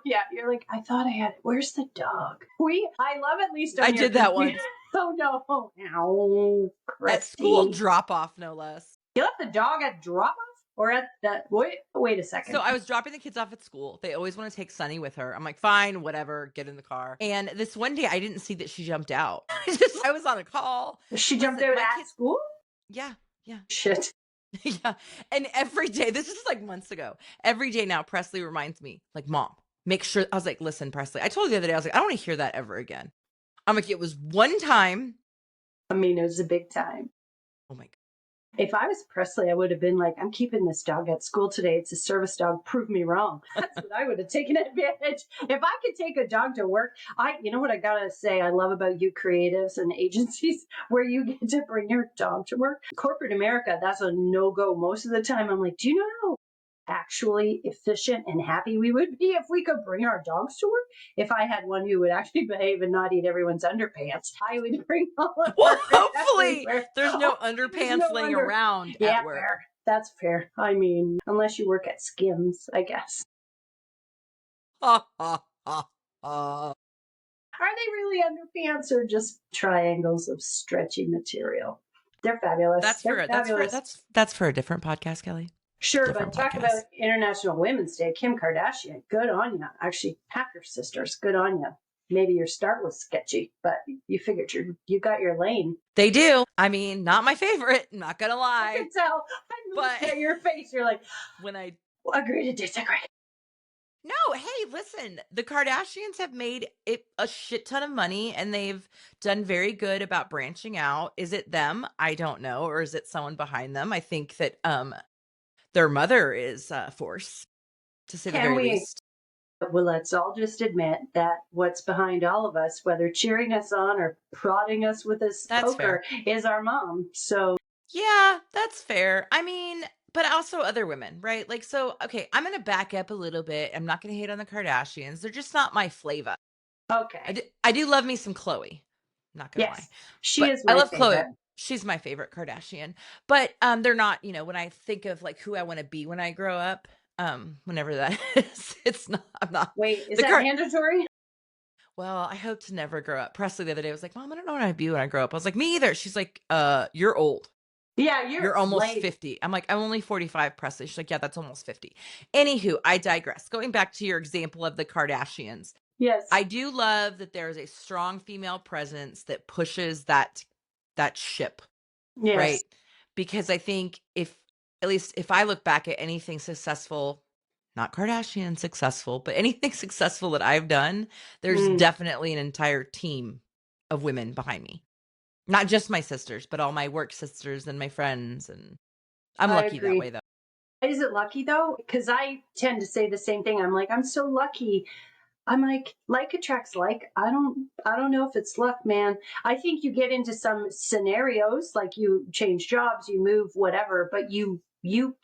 Yeah, you're like, I thought I had it. Where's the dog? I love at least on
I
your
did that
computer.
once.
Oh no. Ow,
At school
Christy.
drop off, no less.
You left the dog at drop off or at the wait a second.
So I was dropping the kids off at school. They always want to take Sunny with her. I'm like, fine, whatever, get in the car. And this one day I didn't see that she jumped out. I was on a call.
She jumped out at school?
Yeah.
Shit.
Yeah. And every day, this is like months ago. Every day now, Presley reminds me, like, Mom, make sure. I was like, listen, Presley, I told you the other day, I was like, I don't want to hear that ever again. I'm like, it was one time.
I mean, it was a big time.
Oh my God.
If I was Presley, I would have been like, I'm keeping this dog at school today. It's a service dog. Prove me wrong. That's what I would have taken advantage. If I could take a dog to work, you know what I gotta say I love about you creatives and agencies where you get to bring your dog to work. Corporate America, that's a no-go most of the time. I'm like, do you know how actually efficient and happy we would be if we could bring our dogs to work? If I had one who would actually behave and not eat everyone's underpants, I would bring all of
Well,
her
hopefully
everywhere.
there's no underpants laying around at work.
Fair. That's fair. I mean, unless you work at Skims, I guess.
Ha, ha, ha, ha.
Are they really underpants or just triangles of stretchy material? They're fabulous.
That's for a different podcast, Kelly.
Sure,
Different
but talk
podcast.
about International Women's Day. Kim Kardashian, good on you. Actually, Packer sisters, good on you. Maybe your start was sketchy, but you figured you got your lane.
They do. I mean, not my favorite. Not gonna lie.
I can tell. I'm looking at your face. You're like,
when I
agree to disagree.
No, hey, listen, the Kardashians have made it a shit ton of money and they've done very good about branching out. Is it them? I don't know. Or is it someone behind them? I think that their mother is a force, to say the very least.
Well, let's all just admit that what's behind all of us, whether cheering us on or prodding us with a poker, is our mom. So
yeah, that's fair. I mean, but also other women, right? Like, so, okay, I'm going to back up a little bit. I'm not going to hate on the Kardashians. They're just not my flavor.
Okay.
I do love me some Khloe. Not going to lie.
She is my
I love
favorite.
Khloe. She's my favorite Kardashian. But they're not, when I think of like who I want to be when I grow up, whenever that is, it's not, I'm not.
Wait, is that mandatory?
Well, I hope to never grow up. Presley the other day was like, Mom, I don't know what I'd be when I grow up. I was like, me either. She's like, you're old.
Yeah,
you're almost 50. I'm like, I'm only 45, Presley. She's like, yeah, that's almost 50. Anywho, I digress. Going back to your example of the Kardashians.
Yes.
I do love that there's a strong female presence that pushes that ship.
Yes.
Right? Because I think at least if I look back at anything successful, not Kardashian successful, but anything successful that I've done, there's definitely an entire team of women behind me. Not just my sisters, but all my work sisters and my friends. And I'm lucky that way, though.
Is it lucky, though? Because I tend to say the same thing. I'm like, I'm so lucky. I'm like attracts like. I don't know if it's luck, man. I think you get into some scenarios, like you change jobs, you move, whatever, but you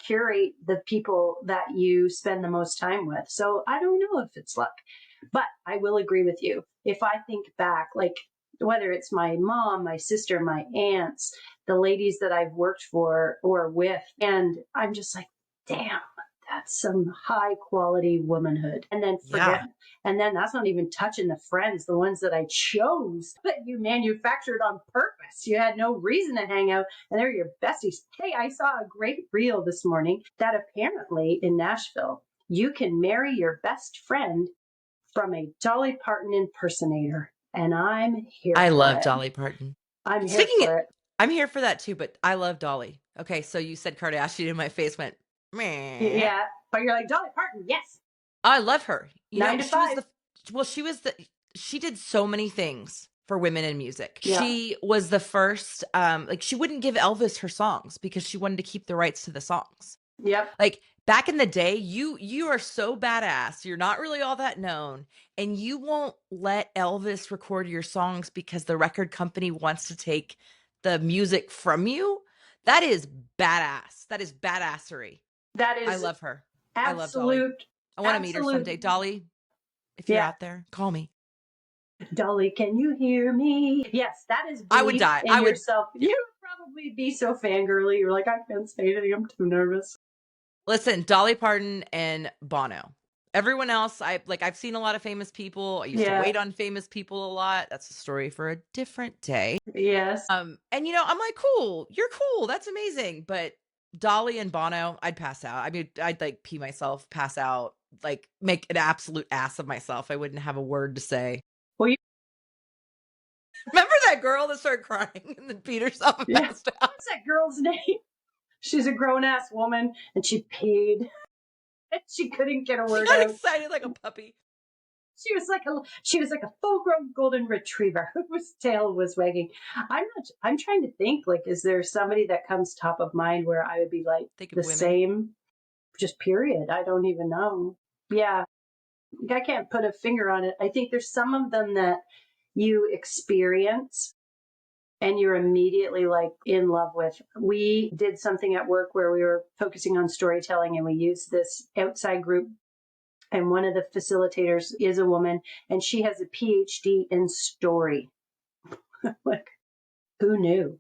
curate the people that you spend the most time with. So I don't know if it's luck, but I will agree with you. If I think back, like, whether it's my mom, my sister, my aunts, the ladies that I've worked for or with, and I'm just like, damn, that's some high quality womanhood. And then and then that's not even touching the friends, the ones that I chose, that you manufactured on purpose. You had no reason to hang out, and they're your besties. Hey, I saw a great reel this morning that apparently in Nashville, you can marry your best friend from a Dolly Parton impersonator. And I'm here.
I love Dolly Parton.
I'm here for it.
I'm here for that too, but I love Dolly. Okay, so you said Kardashian and my face went, meh.
Yeah, but you're like Dolly Parton. Yes,
I love her. You know,
9 to 5.
she did so many things for women in music.
Yeah.
She was the first, like she wouldn't give Elvis her songs because she wanted to keep the rights to the songs.
Yep.
Like back in the day, you are so badass. You're not really all that known, and you won't let Elvis record your songs because the record company wants to take the music from you. That is badass. That is badassery.
That
I
is
love her. I love Dolly.
absolute,
I want to meet her someday. Dolly, if you're
Yeah.
out there, call me.
Dolly, can you hear me? Yes, that is
I would
belief
die.
in yourself. You would probably be so fangirly. You're like, I can't say anything. I'm too nervous.
Listen, Dolly Parton and Bono. Everyone else, I've seen a lot of famous people. I used to
Yeah.
wait on famous people a lot. That's a story for a different day.
Yes.
And I'm like, cool, you're cool. That's amazing. But Dolly and Bono, I'd pass out. I mean, I'd like pee myself, pass out, like make an absolute ass of myself. I wouldn't have a word to say.
Well,
Remember that girl that started crying and then beat herself and
Yeah.
passed out?
What's that girl's name? She's a grown-ass woman, and she paid. And she couldn't get a
She
word
got
out.
excited like a puppy.
She was like a full-grown golden retriever whose tail was wagging. I'm trying to think, like, is there somebody that comes top of mind where I would be like
Think of
the
women.
same, just period? I don't even know. Yeah, I can't put a finger on it. I think there's some of them that you experience and you're immediately like in love with. We did something at work where we were focusing on storytelling, and we used this outside group. And one of the facilitators is a woman, and she has a PhD in story. Like, who knew?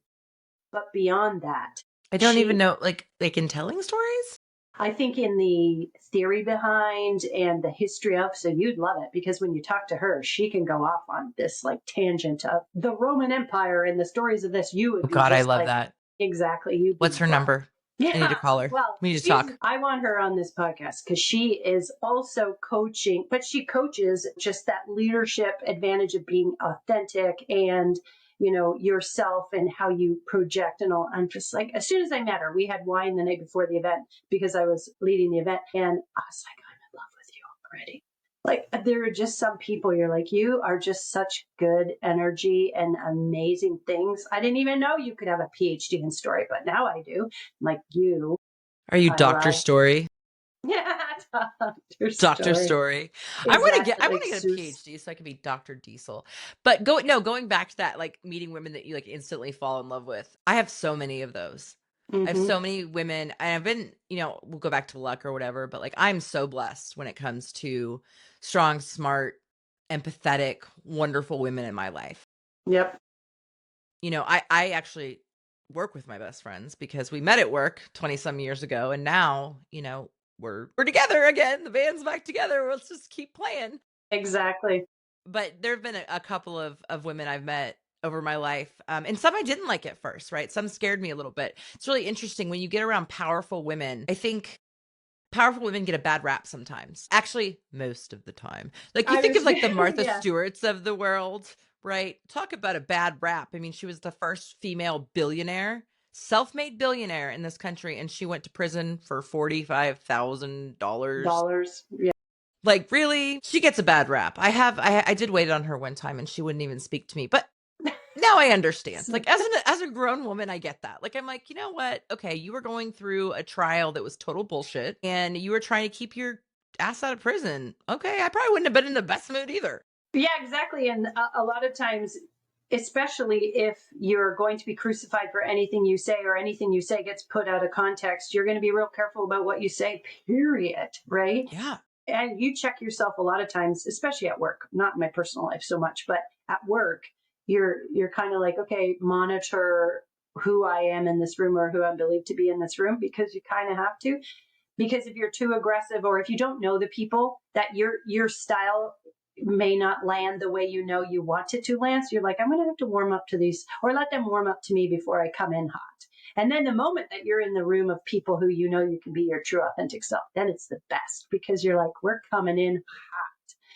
But beyond that,
I don't even know, like in telling stories?
I think in the theory behind and the history of, so you'd love it because when you talk to her, she can go off on this like tangent of the Roman Empire and the stories of this. You would
Oh
be
God, I
just
love
like,
that.
exactly. You'd
What's her number?
Yeah.
I need to call her.
Well,
we need to talk.
I want her on this podcast because she is also coaching, but she coaches just that leadership advantage of being authentic and, yourself and how you project and all. I'm just like, as soon as I met her, we had wine the night before the event because I was leading the event. And I was like, I'm in love with you already. Like, there are just some people you're like, you are just such good energy and amazing things. I didn't even know you could have a PhD in story, but now I do. Like you.
Are you
I
Dr.
love.
Story?
Yeah,
Dr. Story. I want to get a PhD so I can be Dr. Diesel. But going back to that, like meeting women that you like instantly fall in love with. I have so many of those. I have so many women, and I've been, we'll go back to luck or whatever, but like I'm so blessed when it comes to strong, smart, empathetic, wonderful women in my life.
Yep.
I actually work with my best friends because we met at work 20 some years ago, and now, we're together again. The band's back together. Let's just keep playing.
Exactly.
But there have been a couple of women I've met over my life, and some I didn't like at first, right? Some scared me a little bit. It's really interesting when you get around powerful women. I think powerful women get a bad rap sometimes. Actually, most of the time. Like you think of like the Martha Stewarts of the world, right? Talk about a bad rap. I mean, she was the first female billionaire, self-made billionaire in this country, and she went to prison for $45,000.
Yeah.
Like, really? She gets a bad rap. I did wait on her one time and she wouldn't even speak to me. But now I understand. Like as a grown woman, I get that. Like I'm like, you know what? Okay, you were going through a trial that was total bullshit and you were trying to keep your ass out of prison. Okay, I probably wouldn't have been in the best mood either.
Yeah, exactly. And a lot of times, especially if you're going to be crucified for anything you say or anything you say gets put out of context, you're going to be real careful about what you say, period. Right?
Yeah.
And you check yourself a lot of times, especially at work, not in my personal life so much, but at work, you're kind of like, okay, monitor who I am in this room or who I'm believed to be in this room, because you kind of have to. Because if you're too aggressive or if you don't know the people, that your style may not land the way you want it to land. So you're like, I'm going to have to warm up to these, or let them warm up to me before I come in hot. And then the moment that you're in the room of people who you can be your true authentic self, then it's the best because you're like, we're coming in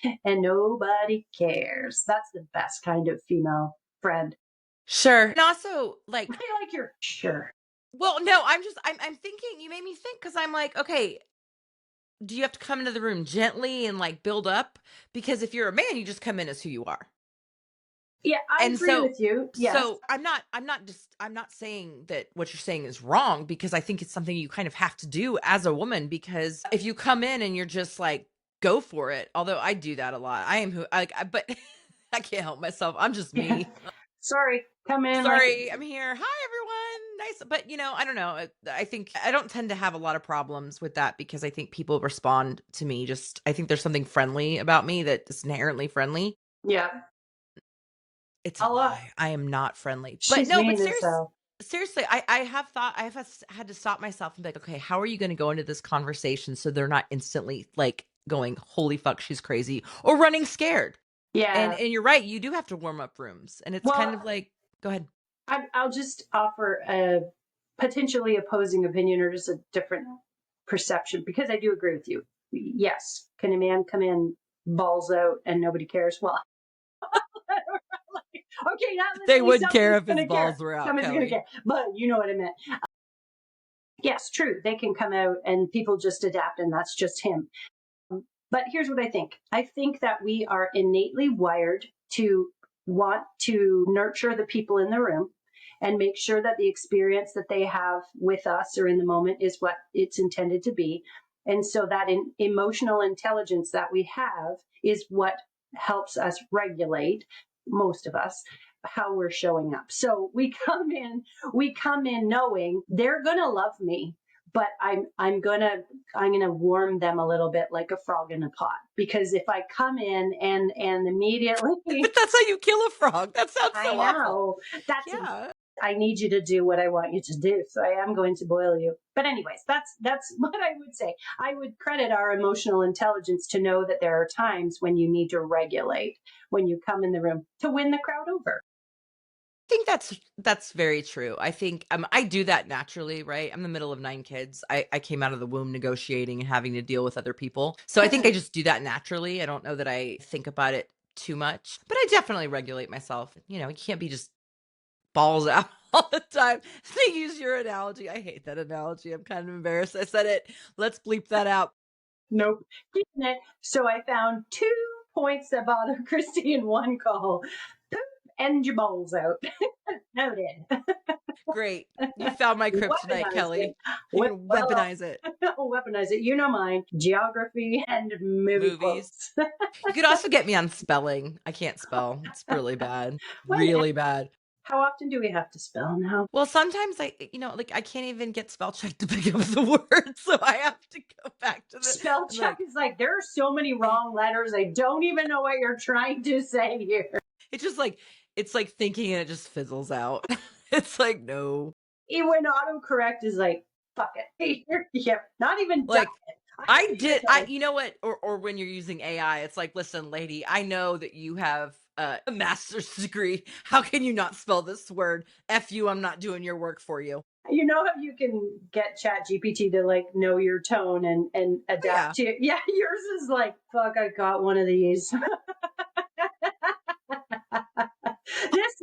hot and nobody cares. That's the best kind of female friend.
Sure. And also, like,
I like your sure.
well, no, I'm thinking, you made me think, because I'm like, okay, do you have to come into the room gently and like build up? Because if you're a man, you just come in as who you are.
Yeah, I
And
agree
so
with you. Yes.
so I'm not saying that what you're saying is wrong, because I think it's something you kind of have to do as a woman, because if you come in and you're just like, go for it. Although I do that a lot. I am who I like, but I can't help myself. I'm just
Yeah.
me.
Sorry, come in like
Sorry, I'm here. Hi everyone. Nice. But I don't know. I think I don't tend to have a lot of problems with that, because I think people respond to me just, I think there's something friendly about me that is inherently friendly.
yeah.
It's a
I'll
lie. I am not friendly. But
she's
no, but
mean as hell.
seriously, I have thought, had to stop myself and be like, okay, how are you going to go into this conversation so they're not instantly like going, holy fuck, she's crazy, or running scared. And
Yeah.
you're right, you do have to warm up rooms. And it's kind
Well,
of like, go ahead.
I'll just offer a potentially opposing opinion or just a different perception because I do agree with you. Yes. Can a man come in balls out and nobody cares? Well, okay, not
They
literally
would care
somebody's
if his
going to care.
balls were out,
Somebody's going to
Kelly.
care. But you know what I meant. Yes, true. They can come out and people just adapt and that's just him. But here's what I think. I think that we are innately wired to want to nurture the people in the room and make sure that the experience that they have with us or in the moment is what it's intended to be. And so that emotional intelligence that we have is what helps us regulate, most of us, how we're showing up. So we come in knowing they're going to love me, but I'm gonna warm them a little bit like a frog in a pot, because if I come in and immediately
But that's how you kill a frog. That sounds
I
so awful.
know that's
Yeah.
I need you to do what I want you to do, so I am going to boil you. But anyways, that's what I would say. I would credit our emotional intelligence to know that there are times when you need to regulate when you come in the room to win the crowd over.
Think that's very true. I think I do that naturally, right? I'm the middle of 9 kids. I came out of the womb negotiating and having to deal with other people. So I think I just do that naturally. I don't know that I think about it too much, but I definitely regulate myself. You can't be just balls out all the time. To use your analogy, I hate that analogy. I'm kind of embarrassed I said it. Let's bleep that out.
Nope. Keeping it. So I found 2 points that bother Christy in one call. Poop and your balls out. Noted.
Great. You found my kryptonite,
Weaponized it.
Kelly. You're going to
Well,
weaponize it.
weaponize it. You know mine. Geography and movie
Movies.
quotes.
You could also get me on spelling. I can't spell. It's really bad.
When?
Really bad.
How often do we have to spell now?
Well, sometimes like I can't even get spell check to pick up the word, so I have to go back to
Spell check
like
is like, there are so many wrong letters. I don't even know what you're trying to say here.
it's just like it's like thinking and it just fizzles out. It's like no.
When autocorrect is like, fuck it. Yeah, not even done
Like
it. I
I
don't even
did
know.
you know what, or when you're using AI, it's like, listen, lady, I know that you have a master's degree. How can you not spell this word? F you, I'm not doing your work for you.
You know how you can get Chat GPT to like know your tone and
Oh, yeah.
adapt to it? Yeah, yours is like, fuck, I got one of these.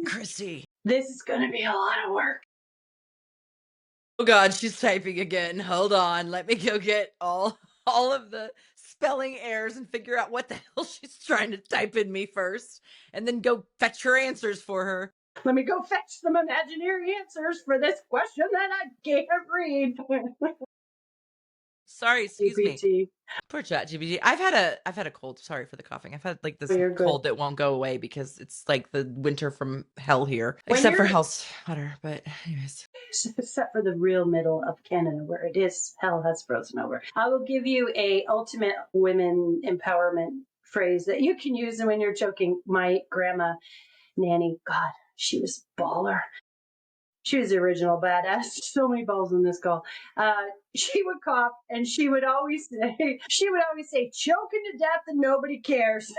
Chrissy.
This is gonna be a lot of work.
Oh god, she's typing again. Hold on. Let me go get all of the spelling errors and figure out what the hell she's trying to type in me first, and then go fetch her answers for her.
Let me go fetch some imaginary answers for this question that I can't read.
Sorry, excuse me.
GPT.
Poor ChatGPT. I've had a cold. Sorry for the coughing. I've had like
Oh,
this
you're good.
cold that won't go away because it's like the winter from hell here.
When
Except for
you're
hell's hotter, but anyways.
except for the real middle of Canada where it is hell has frozen over. I will give you a ultimate women empowerment phrase that you can use when you're joking. My grandma nanny, God, she was a baller. She was the original badass. So many balls in this call. She would cough and she would always say, choking to death and nobody cares.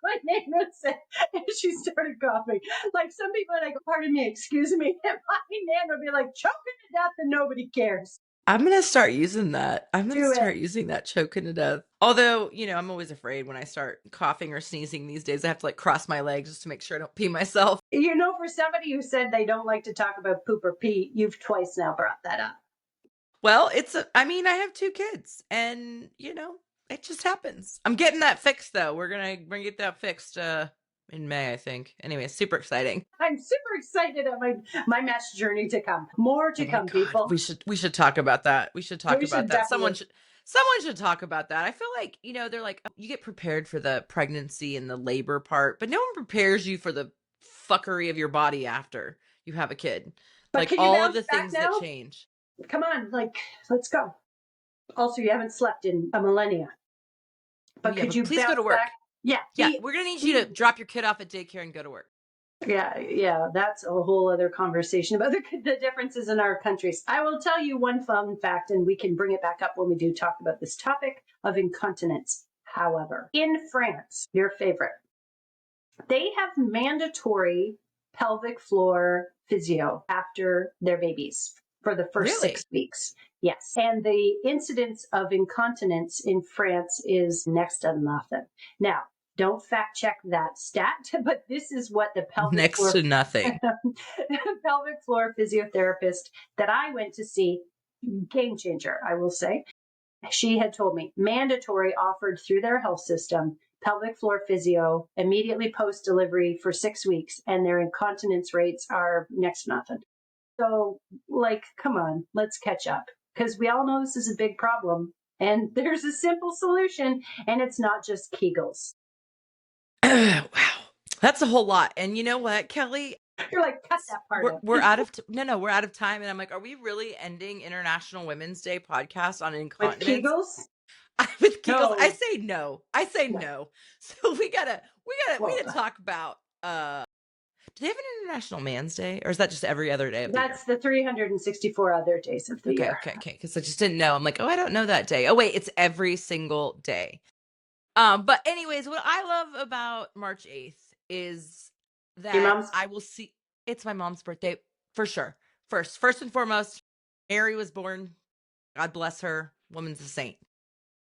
My name would say, and she started coughing. Like some people are like, pardon me, excuse me. And my nan would be like, choking to death and nobody cares.
I'm gonna start using that. I'm gonna
Do it.
start using that choking to death. Although, I'm always afraid when I start coughing or sneezing these days. I have to like cross my legs just to make sure I don't pee myself.
For somebody who said they don't like to talk about poop or pee, you've twice now brought that up.
Well, I have 2 kids and, it just happens. I'm getting that fixed though. We're gonna get that fixed in May, I think. Anyway, super exciting.
I'm super excited at my mesh journey to come. More to
Oh my
come,
God.
people.
We should talk about that. We should talk
We
about
should
that.
definitely.
Someone should talk about that. I feel like, they're like, "Oh, you get prepared for the pregnancy and the labor part, but no one prepares you for the fuckery of your body after you have a kid.
But
Like
can you
all of
bounce
the
back
things that
now?
change."
Come on, let's go. Also, you haven't slept in a millennia. But could you
please go
bounce
to work.
back? Yeah.
Yeah, we're going to need you to drop your kid off at daycare and go to work.
Yeah, that's a whole other conversation about the differences in our countries. I will tell you one fun fact, and we can bring it back up when we do talk about this topic of incontinence. However, in France, your favorite, they have mandatory pelvic floor physio after their babies for the first
Really?
6 weeks. Yes. And the incidence of incontinence in France is next to nothing. Now, don't fact check that stat, but this is what the pelvic
Next
floor
to nothing.
pelvic floor physiotherapist that I went to see, game changer, I will say. She had told me mandatory offered through their health system, pelvic floor physio immediately post delivery for 6 weeks, and their incontinence rates are next to nothing. So, come on, let's catch up because we all know this is a big problem. And there's a simple solution, and it's not just Kegels.
Wow. That's a whole lot. And you know what, Kelly?
You're like, cut that part out.
We're out of no, we're out of time. And I'm like, are we really ending International Women's Day podcast on
With
incontinence?
Kegels?
With Kegels?
No.
I say no. I say no. So we gotta talk about do they have an International Man's Day? Or is that just every other day of the year?
That's the 364 other days of the year.
Okay. Because I just didn't know. I'm like, oh, I don't know that day. Oh, wait, it's every single day. But anyways, what I love about March 8th is
Your
that
mom's?
I will see it's my mom's birthday for sure. First and foremost, Mary was born. God bless her. Woman's a saint.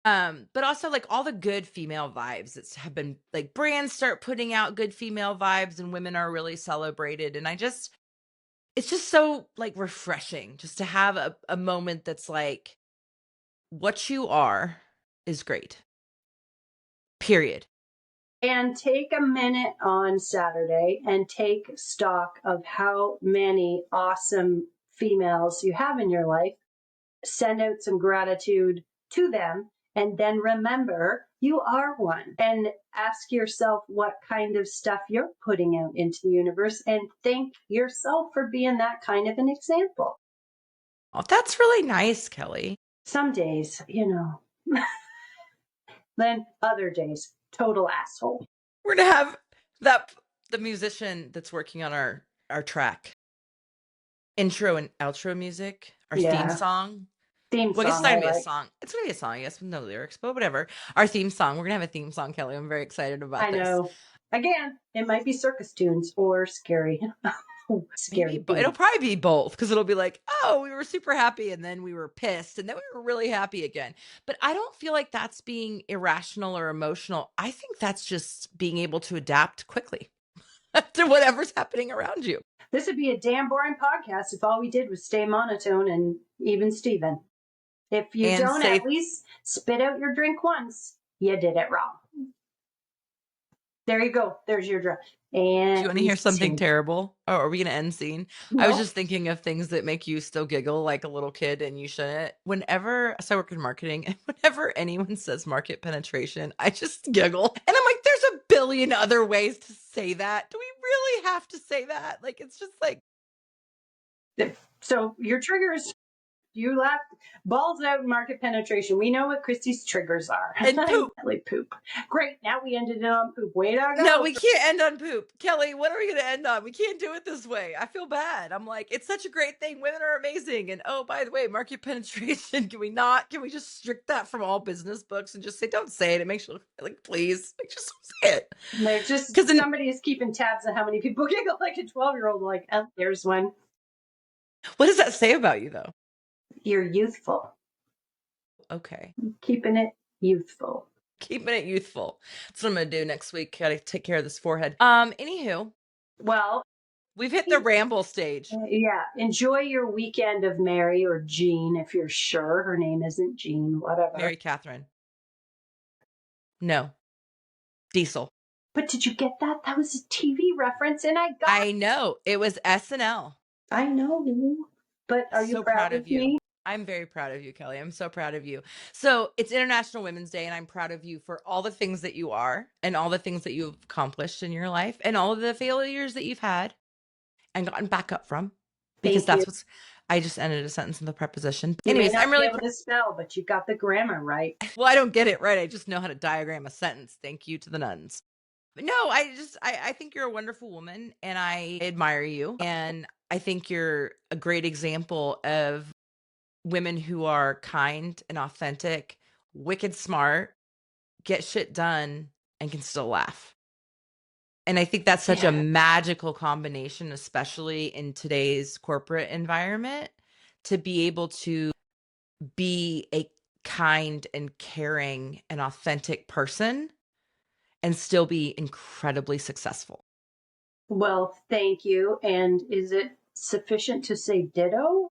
But also like all the good female vibes that have been like brands start putting out good female vibes and women are really celebrated. And it's just so like refreshing just to have a moment that's like what you are is great. Period.
And take a minute on Saturday and take stock of how many awesome females you have in your life. Send out some gratitude to them. And then remember, you are one. And ask yourself what kind of stuff you're putting out into the universe. And thank yourself for being that kind of an example.
Oh, that's really nice, Kelly.
Some days, then other days, total asshole.
We're gonna have the musician that's working on our track. Intro and outro music, our theme song.
Theme
Well, I guess it's
song.
not gonna be a song. It's gonna be a song, I guess, with no lyrics, but whatever. Our theme song. We're gonna have a theme song, Kelly. I'm very excited about this.
I know. Again, it might be circus tunes or scary. Scary.
Maybe, it'll probably be both because it'll be like, oh, we were super happy and then we were pissed and then we were really happy again. But I don't feel like that's being irrational or emotional. I think that's just being able to adapt quickly to whatever's happening around you.
This would be a damn boring podcast if all we did was stay monotone and even Steven. If you don't at least spit out your drink once, you did it wrong. There you go. There's your drink. And
do you want to hear something terrible? Oh, are we going to end scene?
No.
I was just thinking of things that make you still giggle like a little kid and you shouldn't. So I work in marketing, and whenever anyone says market penetration, I just giggle. And I'm like, there's a billion other ways to say that. Do we really have to say that? Like, it's just like.
So your triggers. You laugh, balls out, market penetration. We know what Christy's triggers are.
And poop.
Poop. Great. Now we ended it on poop. Way to go.
No, we can't end on poop. Kelly, what are we going to end on? We can't do it this way. I feel bad. I'm like, it's such a great thing. Women are amazing. And oh, by the way, market penetration. Can we just strict that from all business books and just say, don't say it. It makes you like, please, just don't say it.
They're just because somebody is keeping tabs on how many people giggle like a 12-year-old. Like, oh, there's one.
What does that say about you, though?
You're youthful.
Okay.
Keeping it youthful.
Keeping it youthful. That's what I'm going to do next week. Got to take care of this forehead. Anywho,
Well,
we've hit the ramble stage.
yeah. Enjoy your weekend of Mary or Jean, if you're sure her name isn't Jean, whatever.
Mary Catherine. No. Diesel.
But did you get that? That was a TV reference, and
I know. It was SNL.
I know. But are you
So
proud of
you.
me?
I'm very proud of you, Kelly. I'm so proud of you. So it's International Women's Day, and I'm proud of you for all the things that you are and all the things that you've accomplished in your life and all of the failures that you've had and gotten back up from. Because
Thank you.
what's I just ended a sentence in the preposition.
You
Anyways,
may not
I'm really
be able to spell, but you got the grammar right.
well, I don't get it right. I just know how to diagram a sentence. Thank you to the nuns. But no, I think you're a wonderful woman and I admire you. And I think you're a great example of women who are kind and authentic, wicked smart, get shit done, and can still laugh. And I think that's such a magical combination, especially in today's corporate environment, to be able to be a kind and caring and authentic person and still be incredibly successful.
Well, thank you. And is it sufficient to say ditto?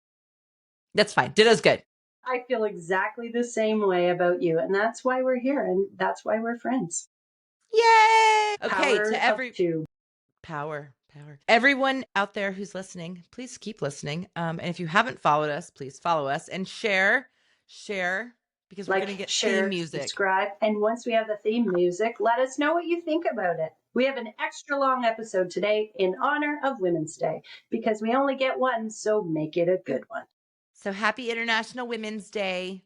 That's fine. Ditto's good.
I feel exactly the same way about you. And that's why we're here. And that's why we're friends.
Yay! Okay,
Power
to
of two.
Power. Everyone out there who's listening, please keep listening. And if you haven't followed us, please follow us and share, because we're going to get
share,
theme music.
Subscribe. And once we have the theme music, let us know what you think about it. We have an extra long episode today in honor of Women's Day because we only get one, so make it a good one.
So happy International Women's Day.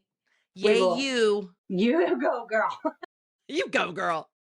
Yay, you.
You go, girl.
You go, girl.